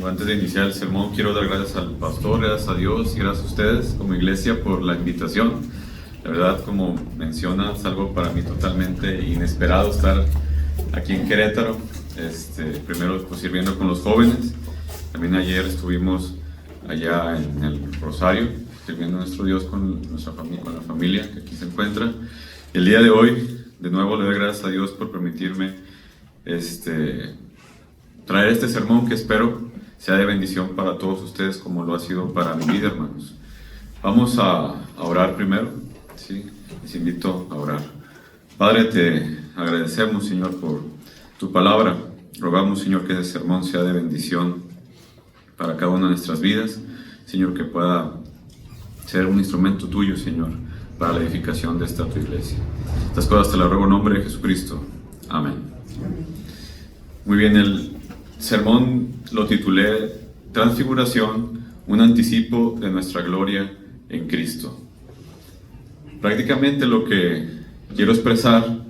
Antes de iniciar el sermón, quiero dar gracias al pastor, gracias a Dios y gracias a ustedes como iglesia por la invitación. La verdad, como menciona, es algo para mí totalmente inesperado estar aquí en Querétaro. Primero pues, sirviendo con los jóvenes. También ayer estuvimos allá en el Rosario, sirviendo a nuestro Dios con nuestra familia, con la familia que aquí se encuentra. El día de hoy, de nuevo, le doy gracias a Dios por permitirme traer este sermón que espero sea de bendición para todos ustedes como lo ha sido para mi vida, hermanos. Vamos a orar primero, ¿sí? Les invito a orar. Padre, te agradecemos, Señor, por tu palabra. Rogamos, Señor, que ese sermón sea de bendición para cada una de nuestras vidas. Señor, que pueda ser un instrumento tuyo, Señor, para la edificación de esta tu iglesia. Estas cosas te las ruego en nombre de Jesucristo. Amén. Muy bien, el sermón lo titulé Transfiguración, un anticipo de nuestra gloria en Cristo. Prácticamente lo que quiero expresar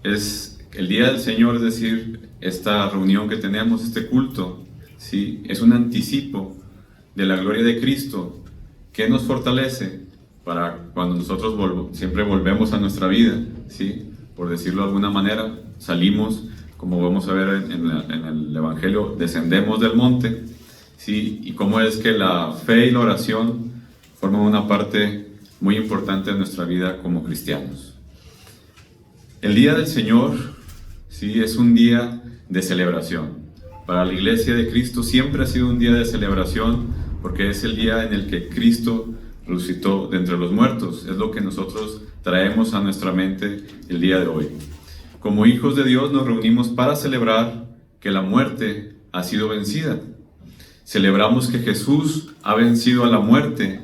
es el día del Señor, es decir, esta reunión que tenemos, este culto, ¿sí? Es un anticipo de la gloria de Cristo que nos fortalece para cuando nosotros siempre volvemos a nuestra vida, ¿sí? Por decirlo de alguna manera, salimos, como vamos a ver en el Evangelio, descendemos del monte, ¿sí? Y cómo es que la fe y la oración forman una parte muy importante de nuestra vida como cristianos. El día del Señor, ¿sí? Es un día de celebración. Para la iglesia de Cristo siempre ha sido un día de celebración porque es el día en el que Cristo resucitó de entre los muertos. Es lo que nosotros traemos a nuestra mente el día de hoy. Como hijos de Dios nos reunimos para celebrar que la muerte ha sido vencida. Celebramos que Jesús ha vencido a la muerte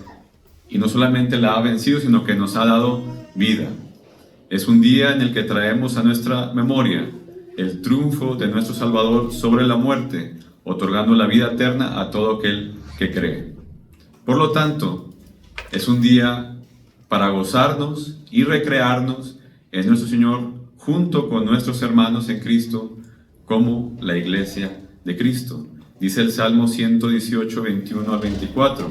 y no solamente la ha vencido, sino que nos ha dado vida. Es un día en el que traemos a nuestra memoria el triunfo de nuestro Salvador sobre la muerte, otorgando la vida eterna a todo aquel que cree. Por lo tanto, es un día para gozarnos y recrearnos en nuestro Señor junto con nuestros hermanos en Cristo, como la iglesia de Cristo. Dice el Salmo 118, 21 al 24.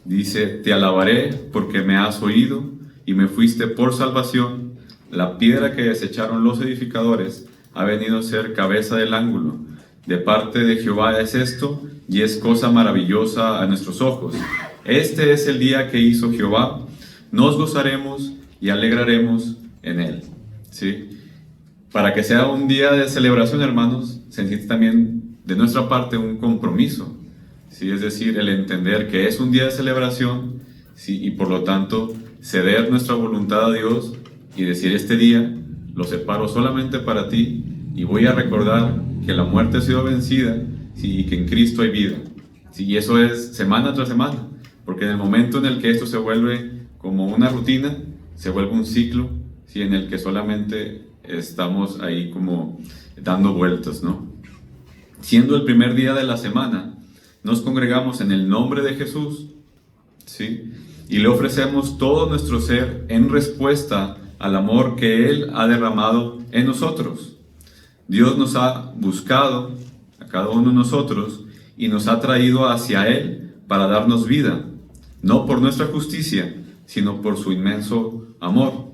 Dice: te alabaré porque me has oído y me fuiste por salvación. La piedra que desecharon los edificadores ha venido a ser cabeza del ángulo. De parte de Jehová es esto, y es cosa maravillosa a nuestros ojos. Este es el día que hizo Jehová. Nos gozaremos y alegraremos en él. ¿Sí? Para que sea un día de celebración, hermanos, se necesita también de nuestra parte un compromiso, ¿sí? Es decir, el entender que es un día de celebración, ¿sí? Y por lo tanto ceder nuestra voluntad a Dios y decir: este día lo separo solamente para ti y voy a recordar que la muerte ha sido vencida, ¿sí? Y que en Cristo hay vida, ¿sí? Y eso es semana tras semana, porque en el momento en el que esto se vuelve como una rutina, se vuelve un ciclo, ¿sí? En el que solamente estamos ahí como dando vueltas, ¿no? Siendo el primer día de la semana, nos congregamos en el nombre de Jesús, ¿sí? Y le ofrecemos todo nuestro ser en respuesta al amor que Él ha derramado en nosotros. Dios nos ha buscado, a cada uno de nosotros, y nos ha traído hacia Él para darnos vida, no por nuestra justicia, sino por su inmenso amor.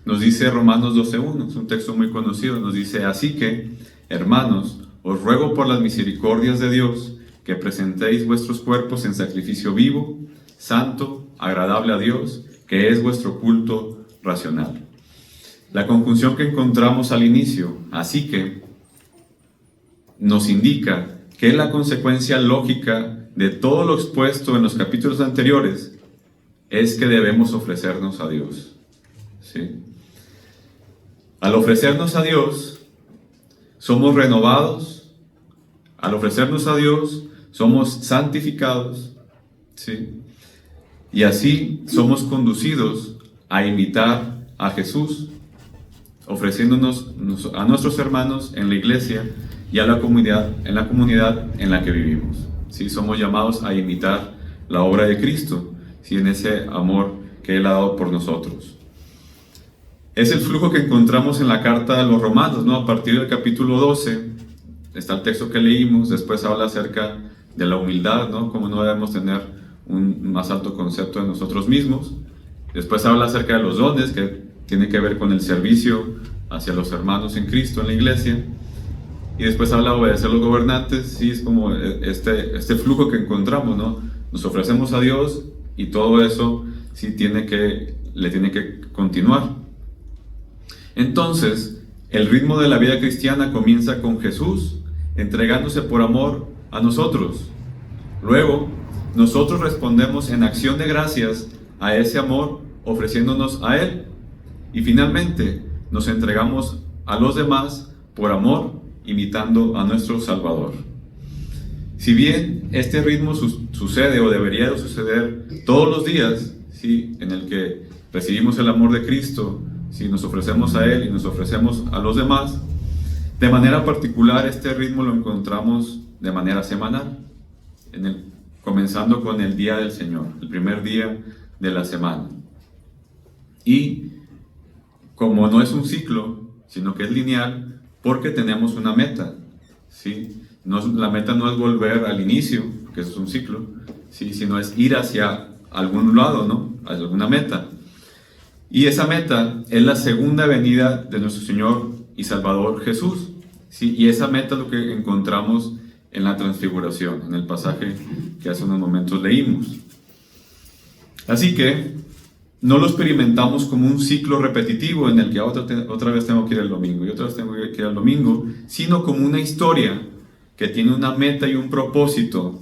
Nos dice Romanos 12:1, es un texto muy conocido, nos dice: así que, hermanos, os ruego por las misericordias de Dios, que presentéis vuestros cuerpos en sacrificio vivo, santo, agradable a Dios, que es vuestro culto racional. La conjunción que encontramos al inicio, así que, nos indica que la consecuencia lógica de todo lo expuesto en los capítulos anteriores es que debemos ofrecernos a Dios, ¿sí? Al ofrecernos a Dios, somos renovados. Al ofrecernos a Dios, somos santificados, ¿sí? Y así somos conducidos a imitar a Jesús, ofreciéndonos a nuestros hermanos en la iglesia y a la comunidad, en la que vivimos, ¿sí? Somos llamados a imitar la obra de Cristo, ¿sí? En ese amor que Él ha dado por nosotros. Es el flujo que encontramos en la carta a los Romanos, ¿no? A partir del capítulo 12, está el texto que leímos, después habla acerca de la humildad, ¿no? Cómo no debemos tener un más alto concepto de nosotros mismos. Después habla acerca de los dones, que tiene que ver con el servicio hacia los hermanos en Cristo en la iglesia. Y después habla de obedecer a los gobernantes. Sí, es como este flujo que encontramos, ¿no? Nos ofrecemos a Dios y todo eso sí le tiene que continuar. Entonces, el ritmo de la vida cristiana comienza con Jesús entregándose por amor a nosotros. Luego, nosotros respondemos en acción de gracias a ese amor ofreciéndonos a Él. Y finalmente, nos entregamos a los demás por amor, imitando a nuestro Salvador. Si bien este ritmo sucede o debería de suceder todos los días, ¿sí? En el que recibimos el amor de Cristo, ¿sí? Nos ofrecemos a Él y nos ofrecemos a los demás, de manera particular este ritmo lo encontramos de manera semanal, comenzando con el día del Señor, el primer día de la semana. Y como no es un ciclo, sino que es lineal, porque tenemos una meta, ¿sí? La meta no es volver al inicio, que eso es un ciclo, ¿sí? Sino es ir hacia algún lado, ¿no? A alguna meta. Y esa meta es la segunda venida de nuestro Señor y Salvador Jesús, ¿sí? Y esa meta es lo que encontramos en la transfiguración, en el pasaje que hace unos momentos leímos. Así que no lo experimentamos como un ciclo repetitivo en el que otra vez tengo que ir el domingo y otra vez tengo que ir el domingo, sino como una historia que tiene una meta y un propósito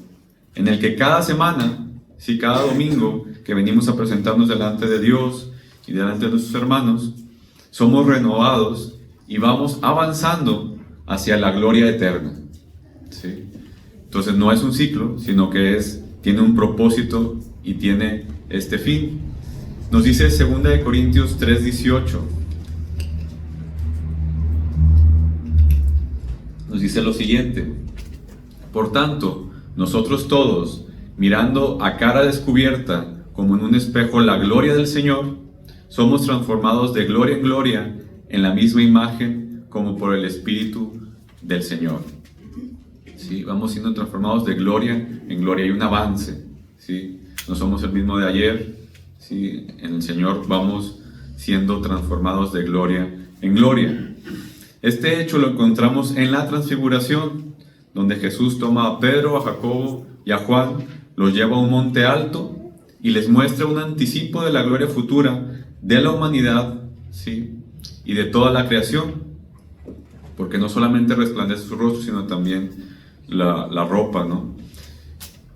en el que cada semana, sí, cada domingo que venimos a presentarnos delante de Dios y delante de nuestros hermanos, somos renovados y vamos avanzando hacia la gloria eterna, ¿sí? Entonces no es un ciclo, sino que tiene un propósito y tiene este fin. Nos dice 2 Corintios 3:18. Nos dice lo siguiente: por tanto, nosotros todos, mirando a cara descubierta, como en un espejo, la gloria del Señor, somos transformados de gloria en gloria en la misma imagen como por el Espíritu del Señor. ¿Sí? Vamos siendo transformados de gloria en gloria. Hay un avance, ¿sí? No somos el mismo de ayer, ¿sí? En el Señor vamos siendo transformados de gloria en gloria. Este hecho lo encontramos en la transfiguración, donde Jesús toma a Pedro, a Jacobo y a Juan, los lleva a un monte alto y les muestra un anticipo de la gloria futura de la humanidad, ¿sí? Y de toda la creación, porque no solamente resplandece su rostro, sino también la ropa, ¿no?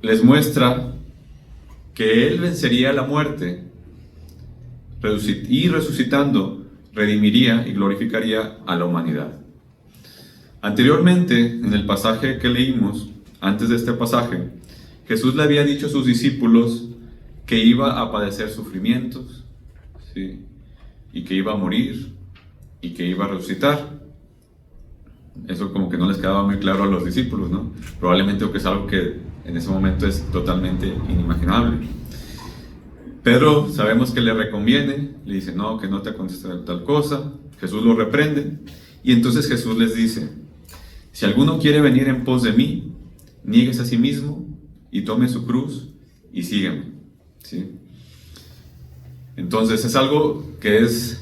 Les muestra que Él vencería la muerte y resucitando redimiría y glorificaría a la humanidad. Anteriormente, en el pasaje que leímos, antes de este pasaje, Jesús le había dicho a sus discípulos que iba a padecer sufrimientos, ¿sí? Y que iba a morir y que iba a resucitar. Eso como que no les quedaba muy claro a los discípulos, ¿no? Probablemente porque es algo que en ese momento es totalmente inimaginable. Pedro, sabemos que le reconviene, le dice, no, que no te acontezca tal cosa. Jesús lo reprende y entonces Jesús les dice: si alguno quiere venir en pos de mí, niéguese a sí mismo y tome su cruz y sígueme, ¿sí? Entonces es algo que es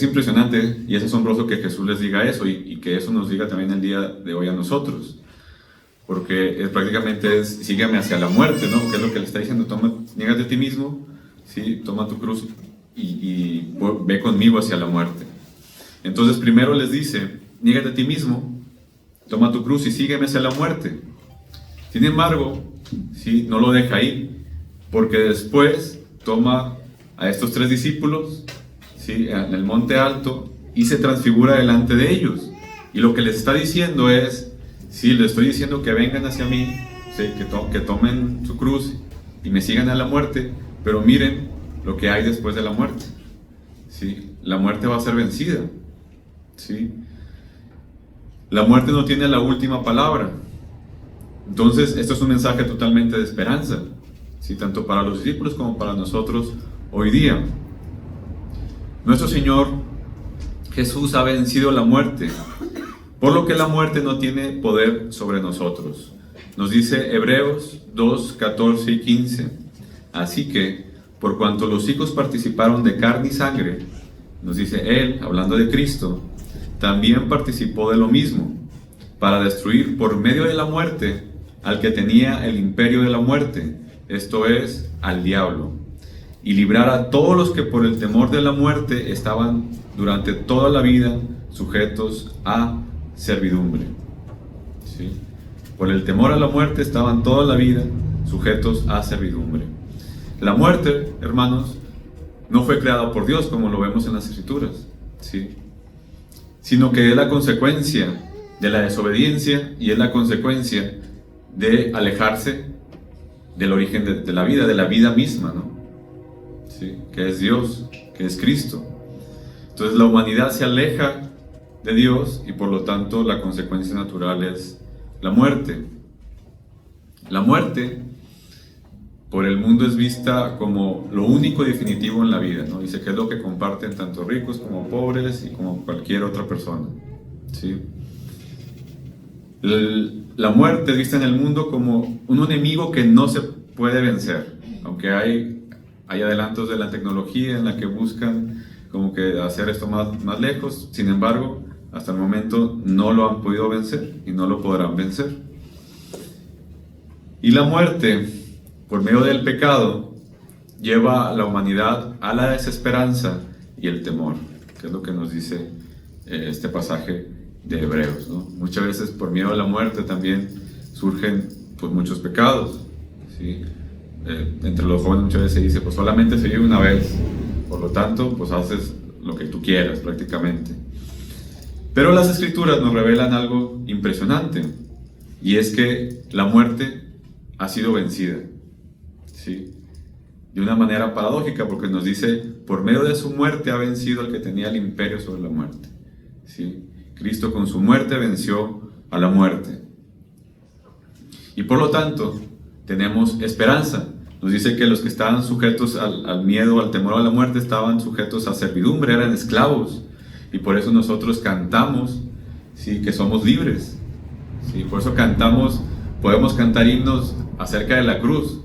impresionante y es asombroso que Jesús les diga eso y que eso nos diga también el día de hoy a nosotros, porque prácticamente es sígueme hacia la muerte, ¿no? Que es lo que le está diciendo: niégate a ti mismo, ¿sí? Toma tu cruz y ve conmigo hacia la muerte. Entonces primero les dice: niégate a ti mismo, toma tu cruz y sígueme hacia la muerte. Sin embargo, ¿sí? No lo deja ahí, porque después toma a estos 3 discípulos, ¿sí? En el monte alto y se transfigura delante de ellos. Y lo que les está diciendo es: sí, les estoy diciendo que vengan hacia mí, ¿sí? Que tomen su cruz y me sigan a la muerte, pero miren lo que hay después de la muerte, ¿sí? La muerte va a ser vencida, ¿sí? La muerte no tiene la última palabra. Entonces, esto es un mensaje totalmente de esperanza, ¿sí? Tanto para los discípulos como para nosotros hoy día. Nuestro Señor Jesús ha vencido la muerte, por lo que la muerte no tiene poder sobre nosotros. Nos dice Hebreos 2, 14 y 15. Así que, por cuanto los hijos participaron de carne y sangre, nos dice Él, hablando de Cristo, también participó de lo mismo, para destruir por medio de la muerte al que tenía el imperio de la muerte, esto es, al diablo, y librar a todos los que por el temor de la muerte estaban durante toda la vida sujetos a servidumbre. ¿Sí? Por el temor a la muerte estaban toda la vida sujetos a servidumbre. La muerte, hermanos, no fue creada por Dios, como lo vemos en las Escrituras, ¿sí? Sino que es la consecuencia de la desobediencia y es la consecuencia de alejarse del origen de la vida misma, ¿no? ¿Sí? Que es Dios, que es Cristo. Entonces la humanidad se aleja de Dios y por lo tanto la consecuencia natural es la muerte. La muerte por el mundo es vista como lo único y definitivo en la vida, ¿no? Dice que es lo que comparten tanto ricos como pobres y como cualquier otra persona, ¿sí? La muerte es vista en el mundo como un enemigo que no se puede vencer, aunque hay adelantos de la tecnología en la que buscan como que hacer esto más lejos. Sin embargo, hasta el momento no lo han podido vencer y no lo podrán vencer. Y la muerte, por medio del pecado, lleva a la humanidad a la desesperanza y el temor, que es lo que nos dice este pasaje de Hebreos, ¿no? Muchas veces por miedo a la muerte también surgen pues muchos pecados, ¿sí? Entre los jóvenes muchas veces se dice, pues solamente se vive una vez, por lo tanto pues haces lo que tú quieras prácticamente. Pero las Escrituras nos revelan algo impresionante, y es que la muerte ha sido vencida, ¿sí? De una manera paradójica, porque nos dice, por medio de su muerte ha vencido al que tenía el imperio sobre la muerte, ¿sí? Cristo con su muerte venció a la muerte. Y por lo tanto, tenemos esperanza. Nos dice que los que estaban sujetos al miedo, al temor a la muerte, estaban sujetos a servidumbre, eran esclavos. Y por eso nosotros cantamos, ¿sí?, que somos libres, ¿sí? Por eso cantamos, podemos cantar himnos acerca de la cruz,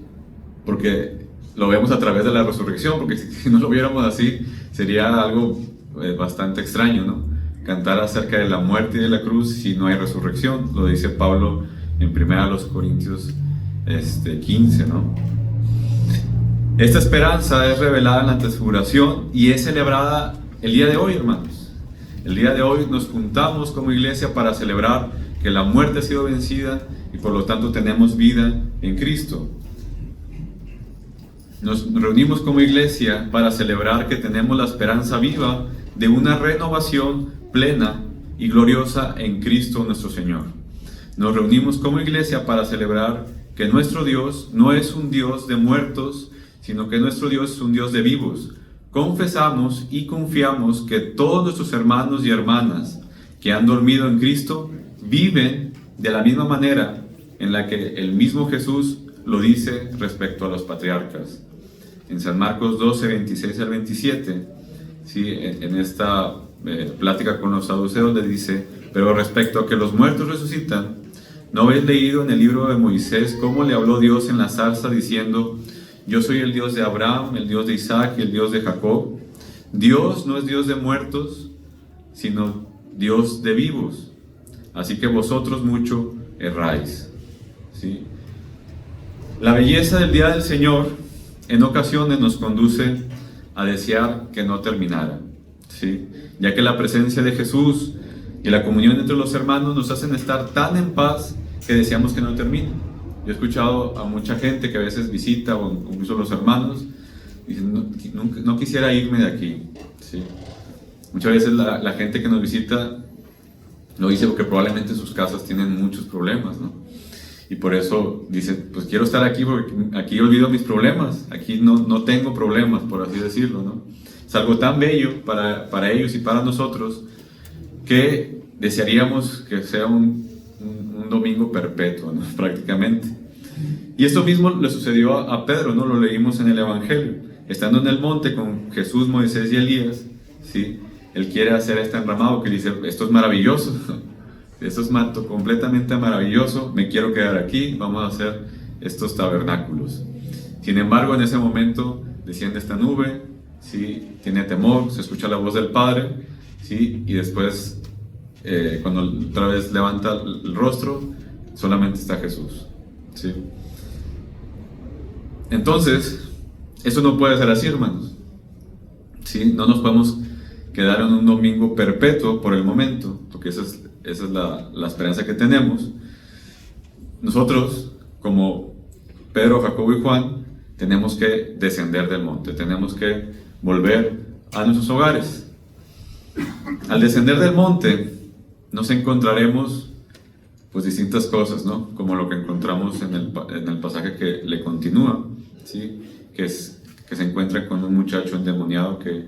porque lo vemos a través de la resurrección, porque si no lo viéramos así, sería algo bastante extraño, ¿no? Cantar acerca de la muerte y de la cruz si no hay resurrección, lo dice Pablo en 1 Corintios 15, ¿no? Esta esperanza es revelada en la transfiguración y es celebrada el día de hoy, hermanos. El día de hoy nos juntamos como iglesia para celebrar que la muerte ha sido vencida y por lo tanto tenemos vida en Cristo. Nos reunimos como iglesia para celebrar que tenemos la esperanza viva de una renovación plena y gloriosa en Cristo nuestro Señor. Nos reunimos como iglesia para celebrar que nuestro Dios no es un Dios de muertos, sino que nuestro Dios es un Dios de vivos. Confesamos y confiamos que todos nuestros hermanos y hermanas que han dormido en Cristo viven de la misma manera en la que el mismo Jesús lo dice respecto a los patriarcas. En San Marcos 12, 26 al 27, ¿sí?, en esta plática con los saduceos le dice, pero respecto a que los muertos resucitan, ¿no habéis leído en el libro de Moisés cómo le habló Dios en la zarza diciendo, yo soy el Dios de Abraham, el Dios de Isaac y el Dios de Jacob? Dios no es Dios de muertos, sino Dios de vivos. Así que vosotros mucho erráis, ¿sí? La belleza del día del Señor en ocasiones nos conduce a desear que no terminara, ¿sí? Ya que la presencia de Jesús y la comunión entre los hermanos nos hacen estar tan en paz que deseamos que no termine. Yo he escuchado a mucha gente que a veces visita, o incluso los hermanos, dicen, no quisiera irme de aquí, ¿sí? Muchas veces la gente que nos visita lo dice porque probablemente sus casas tienen muchos problemas, ¿no? Y por eso dice, pues quiero estar aquí porque aquí olvido mis problemas, aquí no tengo problemas, por así decirlo, ¿no? Es algo tan bello para ellos y para nosotros que desearíamos que sea un domingo perpetuo, ¿no?, prácticamente. Y esto mismo le sucedió a Pedro, ¿no? Lo leímos en el Evangelio. Estando en el monte con Jesús, Moisés y Elías, ¿sí?, él quiere hacer este enramado que dice, esto es maravilloso, esto es completamente maravilloso, me quiero quedar aquí, vamos a hacer estos tabernáculos. Sin embargo, en ese momento desciende esta nube, ¿sí? Tiene temor, se escucha la voz del Padre, ¿sí? Y después, cuando otra vez levanta el rostro, solamente está Jesús, ¿sí? Entonces, eso no puede ser así, hermanos, ¿sí? No nos podemos quedar en un domingo perpetuo por el momento, porque esa es la esperanza que tenemos. Nosotros, como Pedro, Jacobo y Juan, tenemos que descender del monte, tenemos que volver a nuestros hogares. Al descender del monte nos encontraremos pues distintas cosas, ¿no? Como lo que encontramos en el pasaje que le continúa, ¿sí? Que se encuentra con un muchacho endemoniado que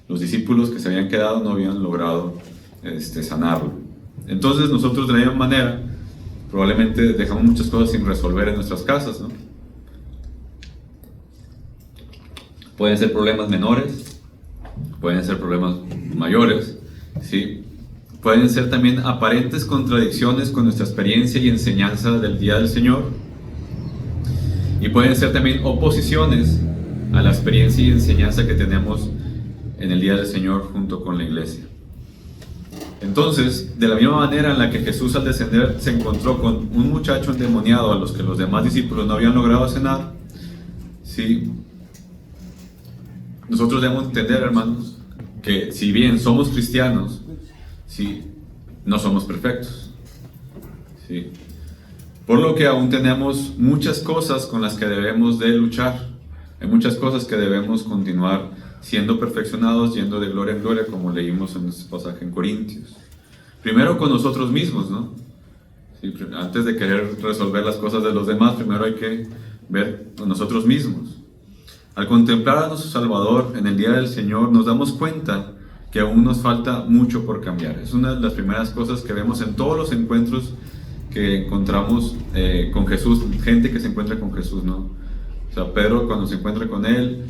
los discípulos que se habían quedado no habían logrado sanarlo. Entonces nosotros de la misma manera probablemente dejamos muchas cosas sin resolver en nuestras casas, ¿no? Pueden ser problemas menores, pueden ser problemas mayores, ¿sí? Pueden ser también aparentes contradicciones con nuestra experiencia y enseñanza del día del Señor. Y pueden ser también oposiciones a la experiencia y enseñanza que tenemos en el día del Señor junto con la iglesia. Entonces, de la misma manera en la que Jesús al descender se encontró con un muchacho endemoniado a los que los demás discípulos no habían logrado sanar, ¿sí? Nosotros debemos entender, hermanos, que si bien somos cristianos, ¿sí? No somos perfectos, ¿sí? Por lo que aún tenemos muchas cosas con las que debemos de luchar. Hay muchas cosas que debemos continuar siendo perfeccionados, yendo de gloria en gloria, como leímos en este pasaje en Corintios. Primero con nosotros mismos, ¿no? Sí, antes de querer resolver las cosas de los demás, primero hay que ver con nosotros mismos. Al contemplar a nuestro Salvador en el día del Señor, nos damos cuenta que aún nos falta mucho por cambiar. Es una de las primeras cosas que vemos en todos los encuentros que encontramos con Jesús, gente que se encuentra con Jesús, ¿no? O sea, Pedro, cuando se encuentra con él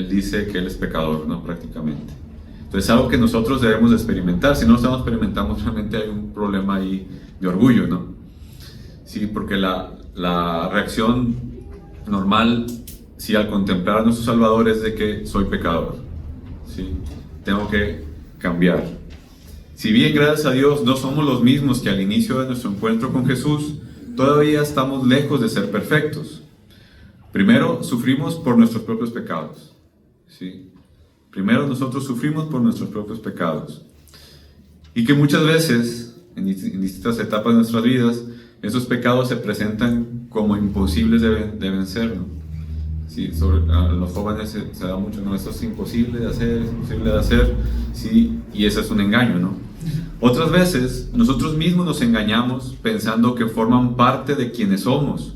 dice que él es pecador, ¿no? Prácticamente. Entonces es algo que nosotros debemos de experimentar. Si no lo estamos experimentando, realmente hay un problema ahí de orgullo, ¿no? Sí, porque la reacción normal, sí, al contemplar a nuestro Salvador es de que soy pecador, ¿sí? Tengo que cambiar. Si bien, gracias a Dios, no somos los mismos que al inicio de nuestro encuentro con Jesús, todavía estamos lejos de ser perfectos. Primero, sufrimos por nuestros propios pecados, ¿sí? Primero, nosotros sufrimos por nuestros propios pecados. Y que muchas veces, en distintas etapas de nuestras vidas, esos pecados se presentan como imposibles de vencer, ¿no? Sí, a los jóvenes se da mucho, no, esto es imposible de hacer, es imposible de hacer, sí, y ese es un engaño, ¿no? Otras veces, nosotros mismos nos engañamos pensando que forman parte de quienes somos,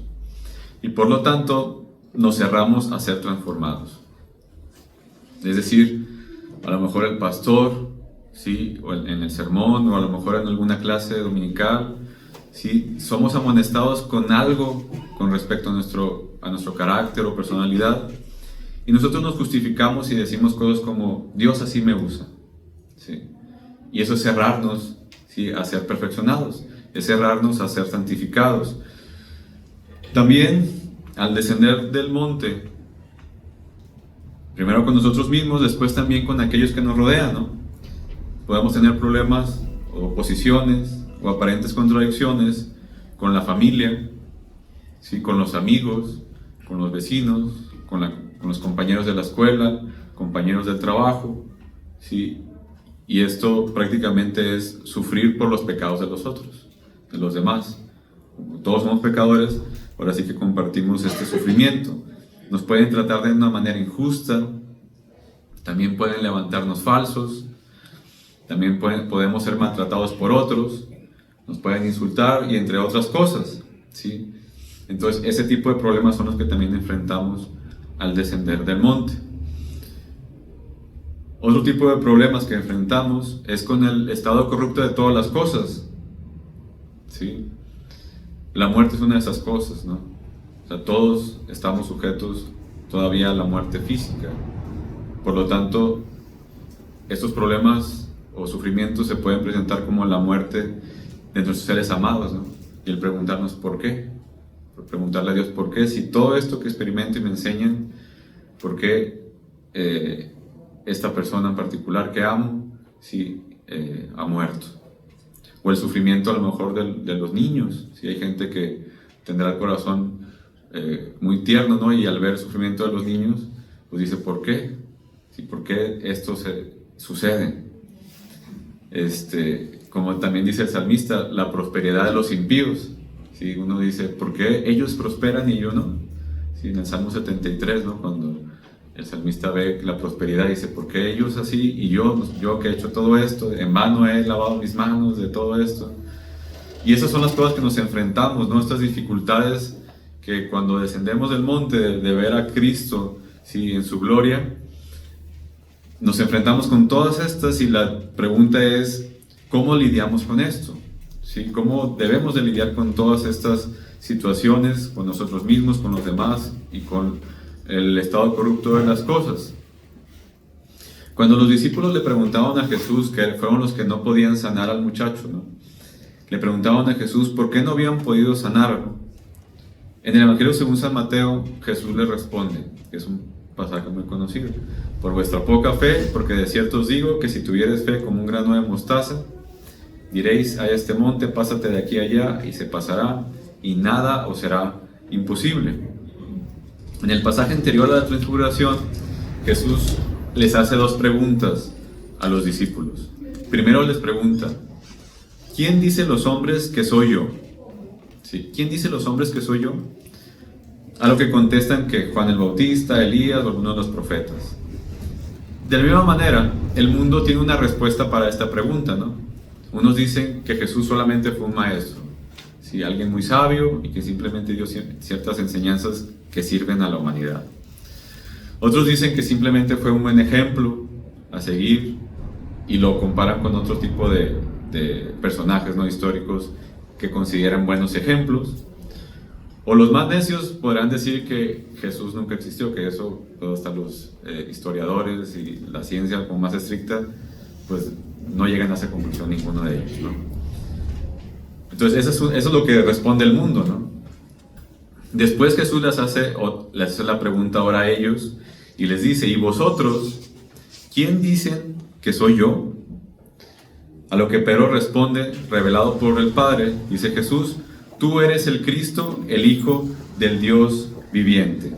y por lo tanto, nos cerramos a ser transformados. Es decir, a lo mejor el pastor, ¿sí? O en el sermón, o a lo mejor en alguna clase dominical, ¿sí? Somos amonestados con algo con respecto a nuestro carácter o personalidad, y nosotros nos justificamos y decimos cosas como Dios así me usa, ¿sí? Y eso es cerrarnos, ¿sí? A ser perfeccionados, es cerrarnos a ser santificados. También al descender del monte, primero con nosotros mismos, después también con aquellos que nos rodean, ¿no? Podemos tener problemas o oposiciones o aparentes contradicciones con la familia, ¿sí? Con los amigos, con los vecinos, con los compañeros de la escuela, compañeros del trabajo, ¿sí? Y esto prácticamente es sufrir por los pecados de los otros, de los demás. Todos somos pecadores, ahora sí que compartimos este sufrimiento. Nos pueden tratar de una manera injusta, también pueden levantarnos falsos, también podemos ser maltratados por otros, nos pueden insultar y entre otras cosas, ¿sí? Entonces ese tipo de problemas son los que también enfrentamos al descender del monte. Otro tipo de problemas que enfrentamos es con el estado corrupto de todas las cosas, ¿sí? La muerte es una de esas cosas, ¿no? O sea, todos estamos sujetos todavía a la muerte física. Por lo tanto, estos problemas o sufrimientos se pueden presentar como la muerte de nuestros seres amados, ¿no? Y el preguntarnos por qué, por preguntarle a Dios por qué, si todo esto que experimento y me enseñan, por qué esta persona en particular que amo, sí, ha muerto. O el sufrimiento a lo mejor de los niños, si hay gente que tendrá el corazón muy tierno, ¿no? Y al ver el sufrimiento de los niños, pues dice, ¿por qué? ¿Sí? ¿Por qué esto sucede? Como también dice el salmista, la prosperidad de los impíos. ¿Sí? Uno dice, ¿por qué ellos prosperan y yo no? ¿Sí? En el Salmo 73, ¿no? Cuando el salmista ve la prosperidad, dice, ¿por qué ellos así? Y yo que he hecho todo esto, en vano he lavado mis manos de todo esto. Y esas son las cosas que nos enfrentamos, ¿no? Estas dificultades que cuando descendemos del monte de ver a Cristo, ¿sí? En su gloria, nos enfrentamos con todas estas y la pregunta es, ¿cómo lidiamos con esto? ¿Sí? ¿Cómo debemos de lidiar con todas estas situaciones, con nosotros mismos, con los demás y con el estado corrupto de las cosas? Cuando los discípulos le preguntaban a Jesús, que fueron los que no podían sanar al muchacho, ¿no? Le preguntaban a Jesús por qué no habían podido sanarlo. En el Evangelio según San Mateo, Jesús les responde, que es un pasaje muy conocido: por vuestra poca fe, porque de cierto os digo que si tuvieres fe como un grano de mostaza, diréis a este monte, pásate de aquí a allá, y se pasará, y nada os será imposible. En el pasaje anterior a la transfiguración, Jesús les hace dos preguntas a los discípulos. Primero les pregunta, ¿quién dice los hombres que soy yo? ¿Sí? ¿Quién dice los hombres que soy yo? A lo que contestan que Juan el Bautista, Elías o alguno de los profetas. De la misma manera, el mundo tiene una respuesta para esta pregunta, ¿no? Unos dicen que Jesús solamente fue un maestro, ¿sí? Alguien muy sabio y que simplemente dio ciertas enseñanzas que sirven a la humanidad. Otros dicen que simplemente fue un buen ejemplo a seguir y lo comparan con otro tipo de personajes, ¿no? Históricos que consideran buenos ejemplos. O los más necios podrán decir que Jesús nunca existió, que eso, hasta los historiadores y la ciencia como más estricta, pues no llegan a esa conclusión ninguno de ellos, ¿no? Entonces eso es lo que responde el mundo, ¿no? Después Jesús les hace la pregunta ahora a ellos y les dice, ¿y vosotros quién dicen que soy yo? A lo que Pedro responde, revelado por el Padre, dice Jesús, tú eres el Cristo, el Hijo del Dios viviente.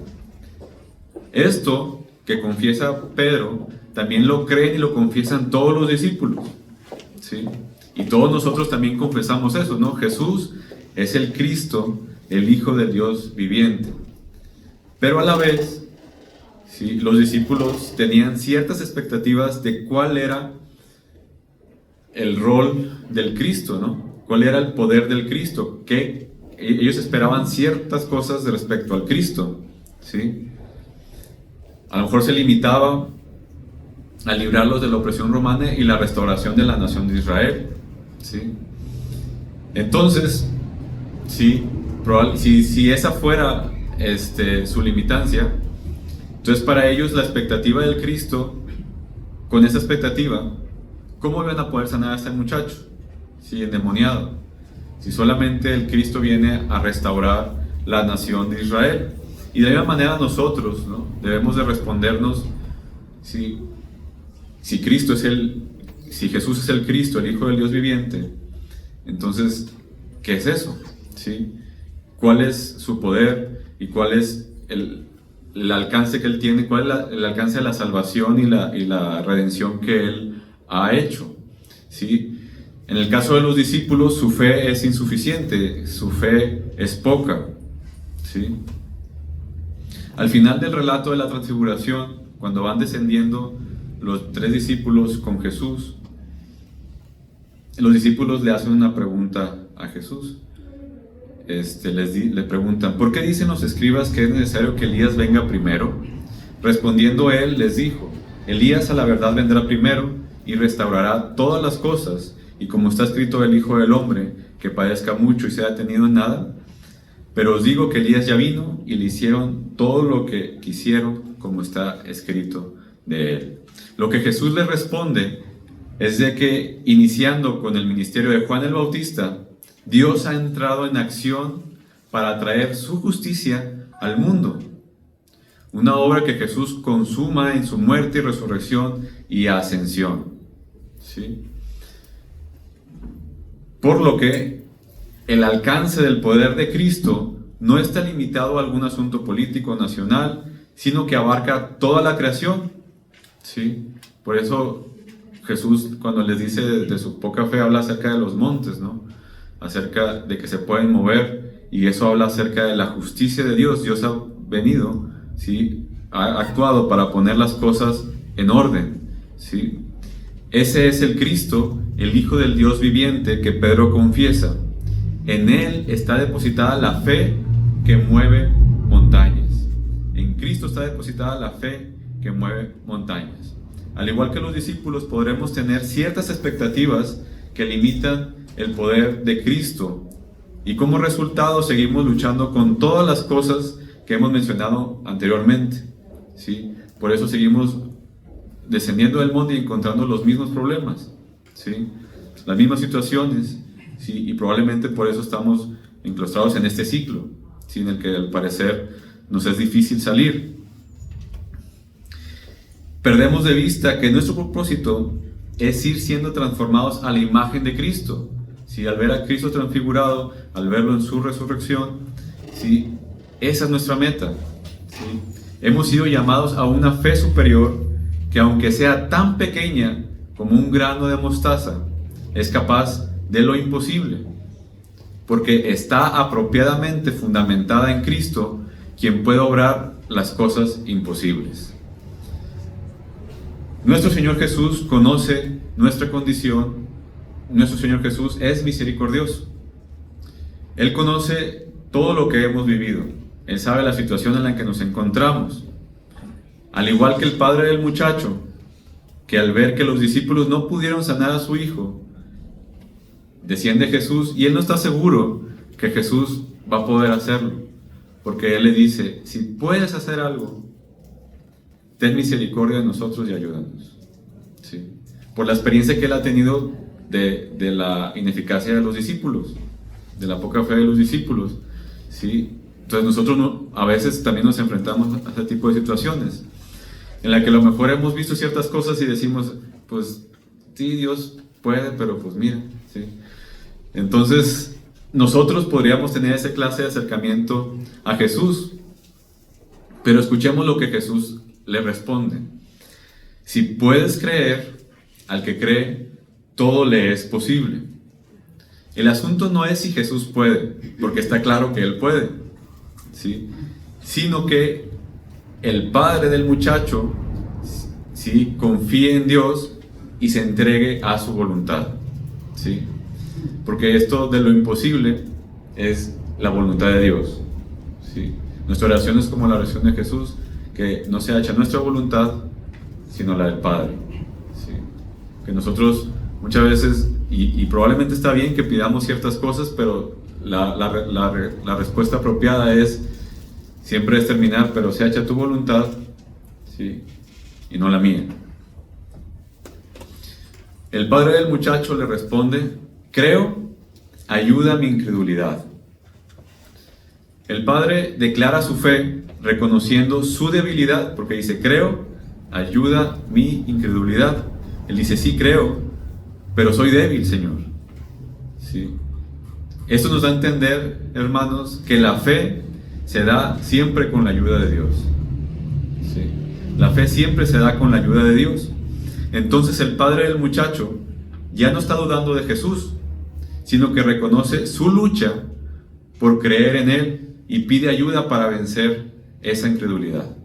Esto que confiesa Pedro, también lo creen y lo confiesan todos los discípulos, ¿sí? Y todos nosotros también confesamos eso, ¿no? Jesús es el Cristo, el Hijo del Dios viviente. Pero a la vez, ¿sí? Los discípulos tenían ciertas expectativas de cuál era el rol del Cristo, ¿no? ¿Cuál era el poder del Cristo? Que ellos esperaban ciertas cosas respecto al Cristo, ¿sí? A lo mejor se limitaba a librarlos de la opresión romana y la restauración de la nación de Israel, ¿sí? Entonces, sí, si esa fuera su limitancia, entonces para ellos la expectativa del Cristo, con esa expectativa, ¿cómo iban a poder sanar a este muchacho? Si endemoniado, si solamente el Cristo viene a restaurar la nación de Israel. Y de la misma manera nosotros, ¿no? Debemos de respondernos si Jesús es el Cristo, el Hijo del Dios viviente, entonces, ¿qué es eso? ¿Sí? ¿Cuál es su poder y cuál es el alcance que Él tiene? ¿Cuál es el alcance de la salvación y la redención que Él ha hecho? ¿Sí? En el caso de los discípulos, su fe es insuficiente, su fe es poca, ¿sí? Al final del relato de la transfiguración, cuando van descendiendo los tres discípulos con Jesús, los discípulos le hacen una pregunta a Jesús. Le preguntan, ¿por qué dicen los escribas que es necesario que Elías venga primero? Respondiendo él, les dijo, Elías a la verdad vendrá primero y restaurará todas las cosas, y como está escrito el Hijo del Hombre, que padezca mucho y sea tenido en nada. Pero os digo que Elías ya vino y le hicieron todo lo que quisieron, como está escrito de él. Lo que Jesús le responde es de que, iniciando con el ministerio de Juan el Bautista, Dios ha entrado en acción para traer su justicia al mundo. Una obra que Jesús consuma en su muerte y resurrección y ascensión. ¿Sí? Por lo que el alcance del poder de Cristo no está limitado a algún asunto político nacional, sino que abarca toda la creación. ¿Sí? Por eso Jesús, cuando les dice de su poca fe, habla acerca de los montes, ¿no? Acerca de que se pueden mover, y eso habla acerca de la justicia de Dios. Dios ha venido, ¿sí? Ha actuado para poner las cosas en orden, ¿sí? Ese es el Cristo, el Hijo del Dios viviente que Pedro confiesa. En Él está depositada la fe que mueve montañas. En Cristo está depositada la fe que mueve montañas. Al igual que los discípulos, podremos tener ciertas expectativas que limitan el poder de Cristo, y como resultado seguimos luchando con todas las cosas que hemos mencionado anteriormente, ¿sí? Por eso seguimos descendiendo del monte y encontrando los mismos problemas, ¿sí? Las mismas situaciones, ¿sí? Y probablemente por eso estamos enclaustrados en este ciclo, ¿sí? En el que al parecer nos es difícil salir. Perdemos de vista que nuestro propósito es ir siendo transformados a la imagen de Cristo. ¿Sí? Al ver a Cristo transfigurado, al verlo en su resurrección, ¿sí? Esa es nuestra meta, ¿sí? Hemos sido llamados a una fe superior que, aunque sea tan pequeña como un grano de mostaza, es capaz de lo imposible, porque está apropiadamente fundamentada en Cristo, quien puede obrar las cosas imposibles. Nuestro Señor Jesús conoce nuestra condición. Nuestro Señor Jesús es misericordioso. Él conoce todo lo que hemos vivido. Él sabe la situación en la que nos encontramos. Al igual que el padre del muchacho, que al ver que los discípulos no pudieron sanar a su hijo, desciende Jesús, y él no está seguro que Jesús va a poder hacerlo, porque él le dice: si puedes hacer algo, ten misericordia de nosotros y ayúdanos. ¿Sí? Por la experiencia que él ha tenido de la ineficacia de los discípulos, de la poca fe de los discípulos, ¿sí? Entonces nosotros a veces también nos enfrentamos a ese tipo de situaciones, en la que a lo mejor hemos visto ciertas cosas y decimos, pues sí, Dios puede, pero pues mira, ¿sí? Entonces nosotros podríamos tener esa clase de acercamiento a Jesús, pero escuchemos lo que Jesús le responde. Si puedes creer, al que cree, todo le es posible. El asunto no es si Jesús puede, porque está claro que Él puede, ¿sí? Sino que el padre del muchacho, ¿sí?, confíe en Dios y se entregue a su voluntad, ¿sí? Porque esto de lo imposible es la voluntad de Dios, ¿sí? Nuestra oración es como la oración de Jesús, que no sea hecha nuestra voluntad, sino la del Padre, ¿sí? Que nosotros muchas veces, y probablemente está bien que pidamos ciertas cosas, pero la respuesta apropiada siempre es terminar, pero sea hecha tu voluntad, ¿sí?, y no la mía. El padre del muchacho le responde: creo, ayuda mi incredulidad. El padre declara su fe reconociendo su debilidad, porque dice: creo, ayuda mi incredulidad. Él dice: sí creo, pero soy débil, Señor. ¿Sí? Esto nos da a entender, hermanos, que la fe se da siempre con la ayuda de Dios. ¿Sí? La fe siempre se da con la ayuda de Dios. Entonces el padre del muchacho ya no está dudando de Jesús, sino que reconoce su lucha por creer en Él y pide ayuda para vencer esa incredulidad.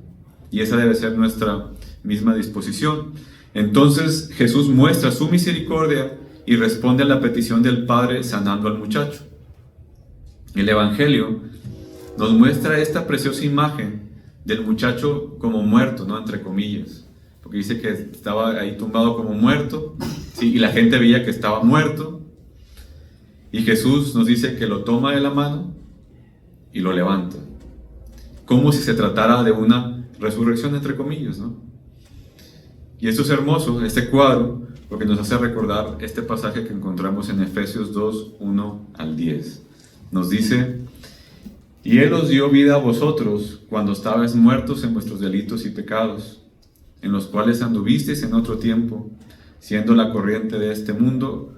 Y esa debe ser nuestra misma disposición. Entonces Jesús muestra su misericordia y responde a la petición del Padre sanando al muchacho. El Evangelio nos muestra esta preciosa imagen del muchacho como muerto, ¿no?, entre comillas, porque dice que estaba ahí tumbado como muerto, ¿sí?, y la gente veía que estaba muerto, y Jesús nos dice que lo toma de la mano y lo levanta, como si se tratara de una resurrección, entre comillas, ¿no? Y esto es hermoso, este cuadro, porque nos hace recordar este pasaje que encontramos en Efesios 2, 1 al 10. Nos dice: y Él os dio vida a vosotros cuando estabais muertos en vuestros delitos y pecados, en los cuales anduvisteis en otro tiempo, siguiendo la corriente de este mundo,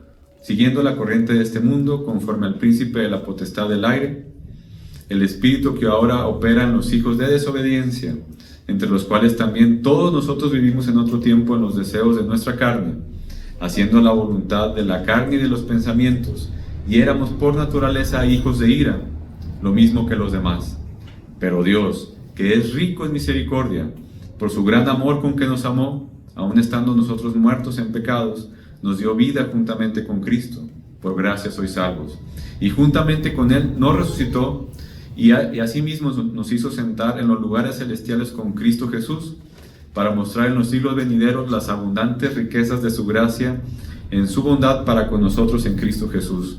conforme al príncipe de la potestad del aire, el espíritu que ahora opera en los hijos de desobediencia, entre los cuales también todos nosotros vivimos en otro tiempo en los deseos de nuestra carne, haciendo la voluntad de la carne y de los pensamientos, y éramos por naturaleza hijos de ira, lo mismo que los demás. Pero Dios, que es rico en misericordia, por su gran amor con que nos amó, aun estando nosotros muertos en pecados, nos dio vida juntamente con Cristo. Por gracia sois salvos. Y juntamente con Él nos resucitó, y asimismo nos hizo sentar en los lugares celestiales con Cristo Jesús, para mostrar en los siglos venideros las abundantes riquezas de su gracia, en su bondad para con nosotros en Cristo Jesús.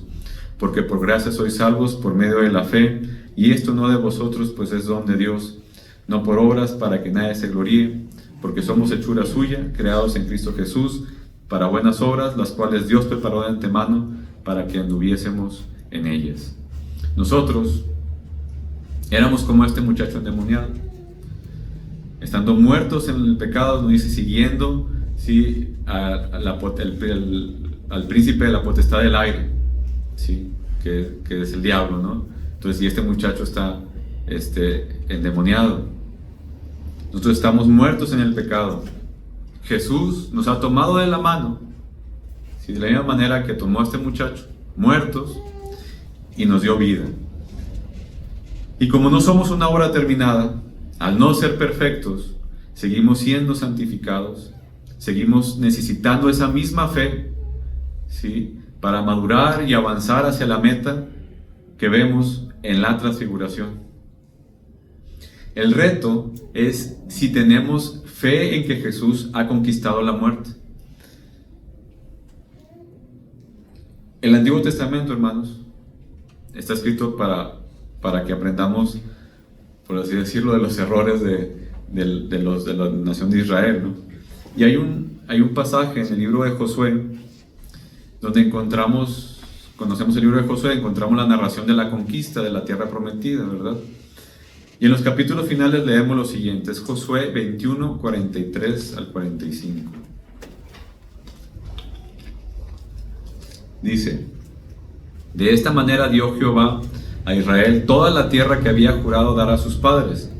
Porque por gracia sois salvos por medio de la fe, y esto no de vosotros, pues es don de Dios, no por obras para que nadie se gloríe, porque somos hechura suya, creados en Cristo Jesús, para buenas obras, las cuales Dios preparó de antemano para que anduviésemos en ellas. Nosotros éramos como este muchacho endemoniado, estando muertos en el pecado, nos dice, siguiendo al príncipe de la potestad del aire, ¿sí? que es el diablo, ¿no? Entonces, y este muchacho está endemoniado. Nosotros estamos muertos en el pecado. Jesús nos ha tomado de la mano, ¿sí? De la misma manera que tomó a este muchacho, muertos, y nos dio vida. Y como no somos una obra terminada, al no ser perfectos, seguimos siendo santificados, seguimos necesitando esa misma fe, ¿sí? Para madurar y avanzar hacia la meta que vemos en la transfiguración. El reto es si tenemos fe en que Jesús ha conquistado la muerte. El Antiguo Testamento, hermanos, está escrito para que aprendamos, por así decirlo, de los errores de la nación de Israel, ¿no? Y hay un pasaje en el libro de Josué donde conocemos el libro de Josué, encontramos la narración de la conquista de la tierra prometida, ¿verdad? Y en los capítulos finales leemos lo siguiente, es Josué 21, 43 al 45. Dice: de esta manera dio Jehová a Israel toda la tierra que había jurado dar a sus padres,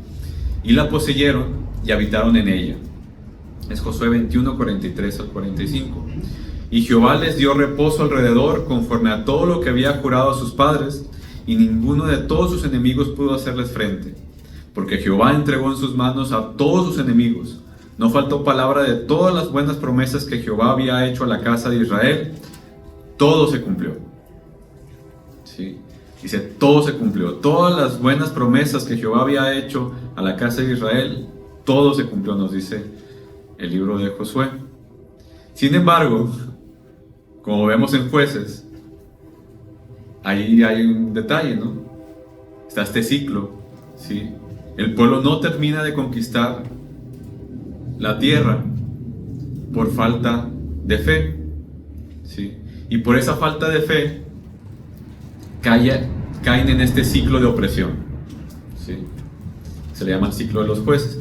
y la poseyeron y habitaron en ella. Es Josué 21, 43 al 45. Y Jehová les dio reposo alrededor, conforme a todo lo que había jurado a sus padres, y ninguno de todos sus enemigos pudo hacerles frente, porque Jehová entregó en sus manos a todos sus enemigos. No faltó palabra de todas las buenas promesas que Jehová había hecho a la casa de Israel. Todo se cumplió. ¿Sí? Dice, todo se cumplió. Todas las buenas promesas que Jehová había hecho a la casa de Israel, todo se cumplió, nos dice el libro de Josué. Sin embargo, como vemos en Jueces, ahí hay un detalle, ¿no? Está este ciclo, ¿sí? El pueblo no termina de conquistar la tierra por falta de fe, ¿sí? Y por esa falta de fe caen en este ciclo de opresión, ¿sí? Se le llama el ciclo de los jueces.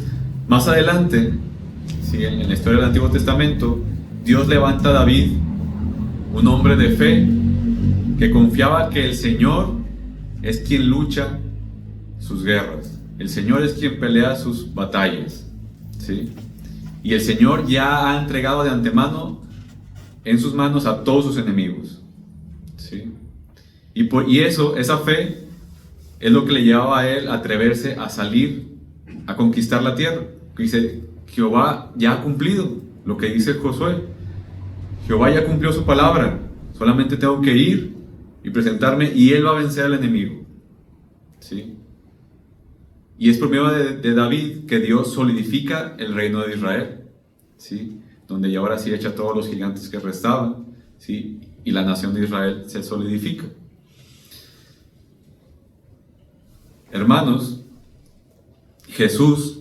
Más adelante, ¿sí? En la historia del Antiguo Testamento, Dios levanta a David, un hombre de fe que confiaba que el Señor es quien lucha sus guerras, el Señor es quien pelea sus batallas, ¿sí? Y el Señor ya ha entregado de antemano en sus manos a todos sus enemigos, ¿sí? Y esa fe es lo que le llevaba a él a atreverse a salir a conquistar la tierra. Dice, Jehová ya ha cumplido lo que dice Josué. Jehová ya cumplió su palabra, solamente tengo que ir y presentarme y Él va a vencer al enemigo, ¿sí? Y es por medio de David que Dios solidifica el reino de Israel, ¿sí? Donde ya ahora sí echa a todos los gigantes que restaban, ¿sí? Y la nación de Israel se solidifica. Hermanos, Jesús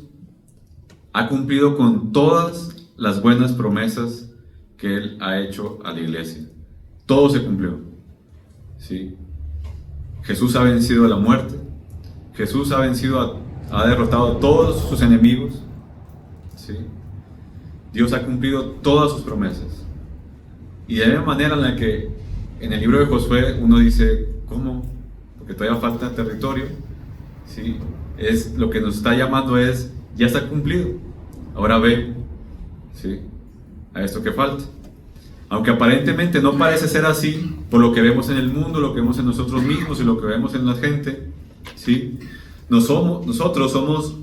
ha cumplido con todas las buenas promesas que Él ha hecho a la iglesia. Todo se cumplió. ¿Sí? Jesús ha vencido a la muerte. Jesús ha derrotado a todos sus enemigos. ¿Sí? Dios ha cumplido todas sus promesas. Y de la misma manera en la que en el libro de Josué uno dice, ¿cómo? Porque todavía falta territorio. ¿Sí? Lo que nos está llamando es, ya está cumplido. Ahora ve, ¿sí?, a esto que falta. Aunque aparentemente no parece ser así, por lo que vemos en el mundo, lo que vemos en nosotros mismos y lo que vemos en la gente, ¿sí? Nosotros somos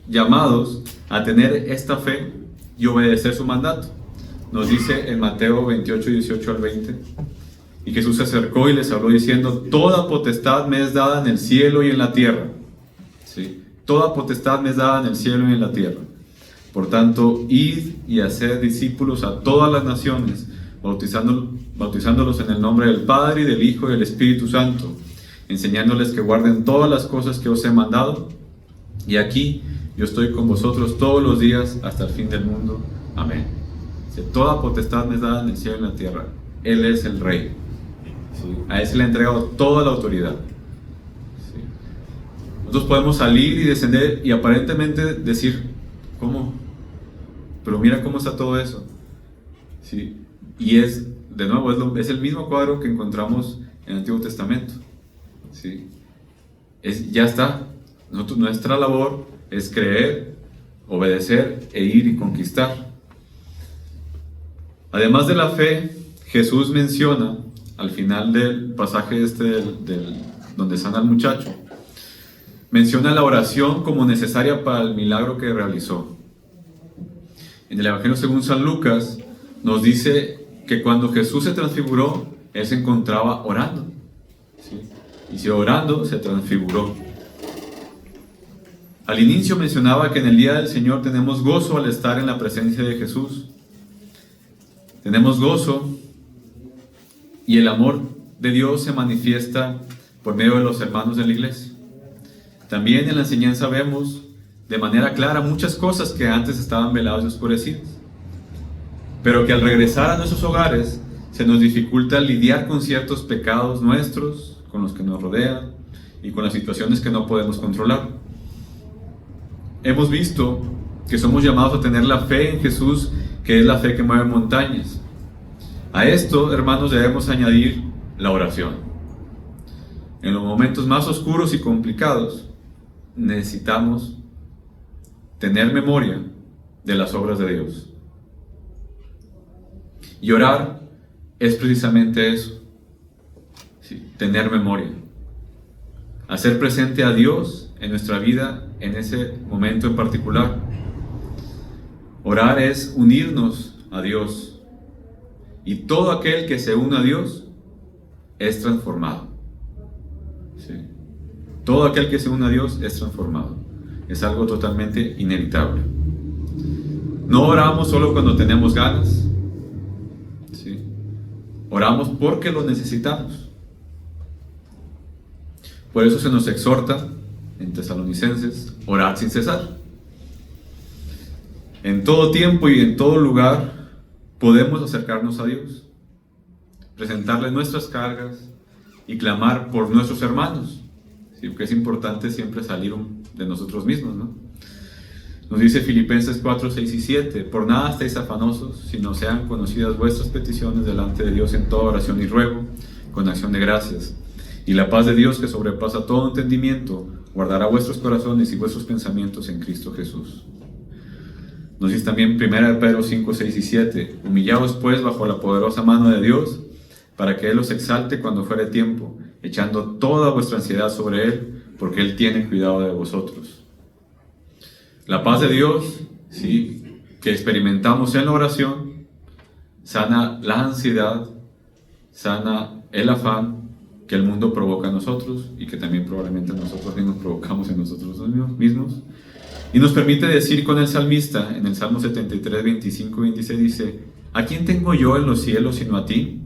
llamados a tener esta fe y obedecer su mandato. Nos dice en Mateo 28, 18 al 20, y Jesús se acercó y les habló diciendo, toda potestad me es dada en el cielo y en la tierra. ¿Sí? Toda potestad me es dada en el cielo y en la tierra. Por tanto, id y haced discípulos a todas las naciones, bautizándolos en el nombre del Padre, y del Hijo y del Espíritu Santo, enseñándoles que guarden todas las cosas que os he mandado. Y aquí yo estoy con vosotros todos los días hasta el fin del mundo. Amén. Toda potestad me es dada en el cielo y en la tierra. Él es el Rey. ¿Sí? A Él se le ha entregado toda la autoridad. ¿Sí? Nosotros podemos salir y descender y aparentemente decir, ¿cómo? Pero mira cómo está todo eso. ¿Sí? Y de nuevo, es el mismo cuadro que encontramos en el Antiguo Testamento. ¿Sí? Ya está. Nuestra labor es creer, obedecer e ir y conquistar. Además de la fe, Jesús menciona al final del pasaje donde sana al muchacho, menciona la oración como necesaria para el milagro que realizó. En el Evangelio según San Lucas nos dice que cuando Jesús se transfiguró, Él se encontraba orando. ¿Sí? Y si orando, se transfiguró. Al inicio mencionaba que en el día del Señor tenemos gozo al estar en la presencia de Jesús. Tenemos gozo y el amor de Dios se manifiesta por medio de los hermanos de la iglesia. También en la enseñanza vemos de manera clara muchas cosas que antes estaban veladas y oscurecidas, pero que al regresar a nuestros hogares se nos dificulta lidiar con ciertos pecados nuestros, con los que nos rodean y con las situaciones que no podemos controlar. Hemos visto que somos llamados a tener la fe en Jesús, que es la fe que mueve montañas. A esto, hermanos, debemos añadir la oración. En los momentos más oscuros y complicados, necesitamos tener memoria de las obras de Dios. Y orar es precisamente eso, ¿sí? Tener memoria. Hacer presente a Dios en nuestra vida en ese momento en particular. Orar es unirnos a Dios. Y todo aquel que se une a Dios es transformado. ¿Sí? Todo aquel que se une a Dios es transformado. Es algo totalmente inevitable. No oramos solo cuando tenemos ganas. ¿Sí? Oramos porque lo necesitamos. Por eso se nos exhorta en Tesalonicenses, orar sin cesar. En todo tiempo y en todo lugar podemos acercarnos a Dios, presentarle nuestras cargas y clamar por nuestros hermanos. ¿Sí? Porque es importante siempre salir de nosotros mismos, ¿no? Nos dice Filipenses 4, 6 y 7, por nada estéis afanosos, sino sean conocidas vuestras peticiones delante de Dios en toda oración y ruego, con acción de gracias. Y la paz de Dios, que sobrepasa todo entendimiento, guardará vuestros corazones y vuestros pensamientos en Cristo Jesús. Nos dice también 1 Pedro 5, 6 y 7, humillaos pues bajo la poderosa mano de Dios, para que Él os exalte cuando fuere tiempo, echando toda vuestra ansiedad sobre Él, porque Él tiene cuidado de vosotros. La paz de Dios, ¿sí?, que experimentamos en la oración, sana la ansiedad, sana el afán que el mundo provoca en nosotros y que también probablemente nosotros mismos provocamos en nosotros mismos. Y nos permite decir con el salmista en el Salmo 73, 25 y 26, dice, ¿a quién tengo yo en los cielos sino a ti?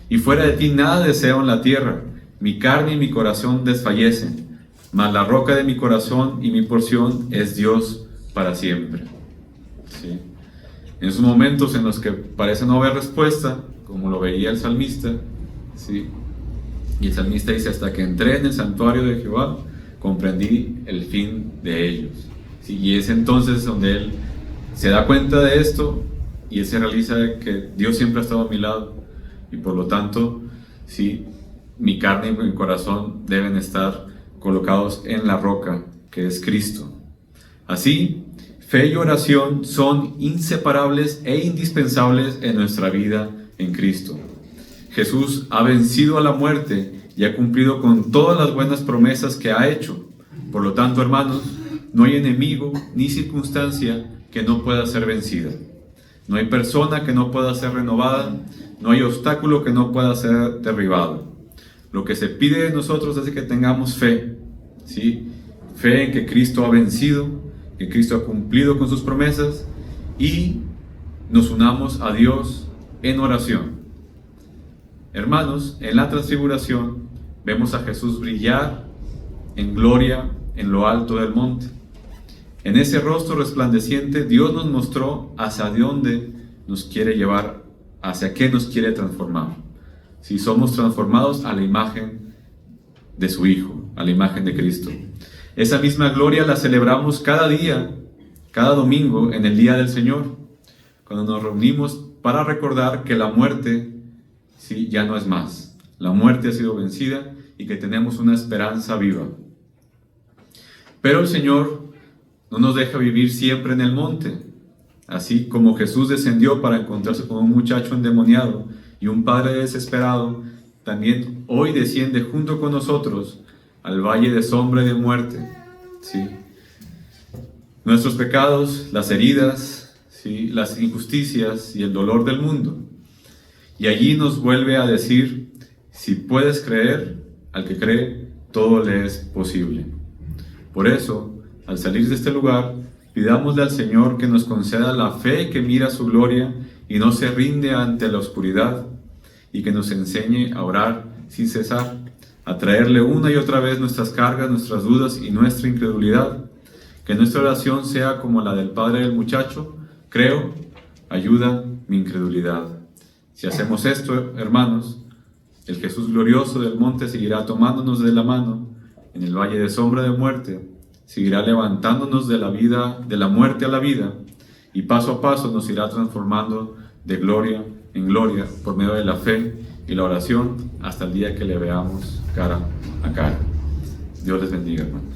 Y fuera de ti nada deseo en la tierra. Mi carne y mi corazón desfallecen, mas la roca de mi corazón y mi porción es Dios para siempre. ¿Sí? En esos momentos en los que parece no haber respuesta, como lo veía el salmista, ¿sí? Y el salmista dice, hasta que entré en el santuario de Jehová, comprendí el fin de ellos. ¿Sí? Y es entonces donde él se da cuenta de esto y él se realiza que Dios siempre ha estado a mi lado y por lo tanto, ¿sí? Mi carne y mi corazón deben estar colocados en la roca que es Cristo. Así, fe y oración son inseparables e indispensables en nuestra vida en Cristo. Jesús ha vencido a la muerte y ha cumplido con todas las buenas promesas que ha hecho. Por lo tanto, hermanos, no hay enemigo ni circunstancia que no pueda ser vencida. No hay persona que no pueda ser renovada, no hay obstáculo que no pueda ser derribado. Lo que se pide de nosotros es que tengamos fe, ¿sí? Fe en que Cristo ha vencido, que Cristo ha cumplido con sus promesas y nos unamos a Dios en oración. Hermanos, en la transfiguración vemos a Jesús brillar en gloria en lo alto del monte. En ese rostro resplandeciente Dios nos mostró hacia dónde nos quiere llevar, hacia qué nos quiere transformar. Si somos transformados a la imagen de su Hijo, a la imagen de Cristo. Esa misma gloria la celebramos cada día, cada domingo en el Día del Señor, cuando nos reunimos para recordar que la muerte, sí, ya no es más. La muerte ha sido vencida y que tenemos una esperanza viva. Pero el Señor no nos deja vivir siempre en el monte. Así como Jesús descendió para encontrarse con un muchacho endemoniado y un padre desesperado, también hoy desciende junto con nosotros al valle de sombra y de muerte. ¿Sí? Nuestros pecados, las heridas, ¿sí? Las injusticias y el dolor del mundo. Y allí nos vuelve a decir, si puedes creer, al que cree, todo le es posible. Por eso, al salir de este lugar, pidámosle al Señor que nos conceda la fe que mira su gloria y no se rinde ante la oscuridad, y que nos enseñe a orar sin cesar, a traerle una y otra vez nuestras cargas, nuestras dudas y nuestra incredulidad. Que nuestra oración sea como la del padre del muchacho: creo, ayuda mi incredulidad. Si hacemos esto, hermanos, el Jesús glorioso del monte seguirá tomándonos de la mano en el valle de sombra de muerte, seguirá levantándonos de la vida, de la muerte a la vida, y paso a paso nos irá transformando de gloria en gloria por medio de la fe y la oración hasta el día que le veamos cara a cara. Dios les bendiga, hermanos.